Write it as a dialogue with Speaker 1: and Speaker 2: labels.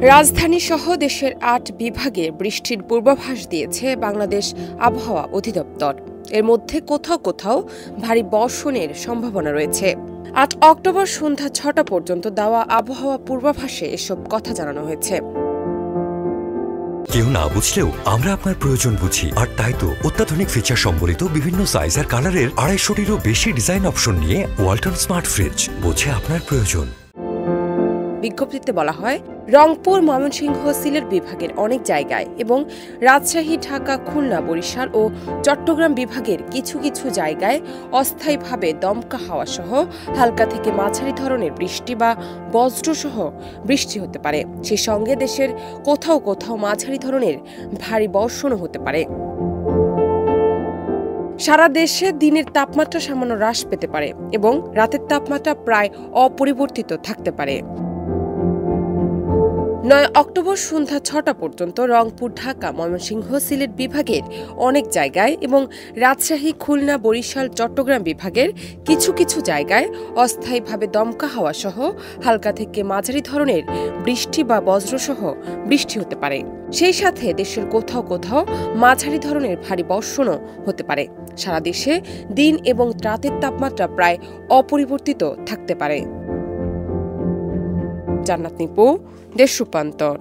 Speaker 1: রাজধানী সহ দেশের ৮ বিভাগে বৃষ্টির পূর্বাভাস দিয়েছে বাংলাদেশ আবহাওয়া অধিদপ্তর। এর মধ্যে কোথাও কোথাও ভারী বর্ষণের সম্ভাবনা রয়েছে। ৮ অক্টোবর সন্ধ্যা ৬টা পর্যন্ত দেওয়া আবহাওয়া পূর্বাভাসে এসব কথা জানানো হয়েছে।
Speaker 2: কেউ না বুঝলেও আমরা আপনার প্রয়োজন বুঝি, আর তাই তো অত্যাধুনিক ফিচার সম্বলিত বিভিন্ন সাইজ আর কালারের ২৫০টিরও বেশি ডিজাইন অপশন নিয়ে ওয়ালটন স্মার্ট ফ্রিজ বোঝে আপনার প্রয়োজন।
Speaker 1: বিজ্ঞপ্তিতে বলা হয়, রংপুর, ময়মনসিংহ, সিলেট বিভাগের অনেক জায়গায় এবং রাজশাহী, ঢাকা, খুলনা, বরিশাল ও চট্টগ্রাম বিভাগের কিছু কিছু জায়গায় অস্থায়ীভাবে দমকা হাওয়া সহ হালকা থেকে মাঝারি ধরনের বৃষ্টি বা বজ্রসহ বৃষ্টি হতে পারে। সেই সঙ্গে দেশের কোথাও কোথাও মাঝারি ধরনের ভারী বর্ষণও হতে পারে। সারা দেশে দিনের তাপমাত্রা সামান্য হ্রাস পেতে পারে এবং রাতের তাপমাত্রা প্রায় অপরিবর্তিত থাকতে পারে। ৯ অক্টোবর সন্ধ্যা ৬টা পর্যন্ত রংপুর, ঢাকা, ময়মনসিংহ, সিলেট বিভাগের অনেক জায়গায় এবং রাজশাহী, খুলনা, বরিশাল, চট্টগ্রাম বিভাগের কিছু কিছু জায়গায় অস্থায়ীভাবে দমকা হাওয়া সহ হালকা থেকে মাঝারি ধরনের বৃষ্টি বা বজ্রসহ বৃষ্টি হতে পারে। সেই সাথে দেশের কোথাও কোথাও মাঝারি ধরনের ভারী বর্ষণও হতে পারে। সারা দেশে দিন এবং রাতের তাপমাত্রা প্রায় অপরিবর্তিত থাকতে পারে। জান্নাত নিপু, দেশ রূপান্তর।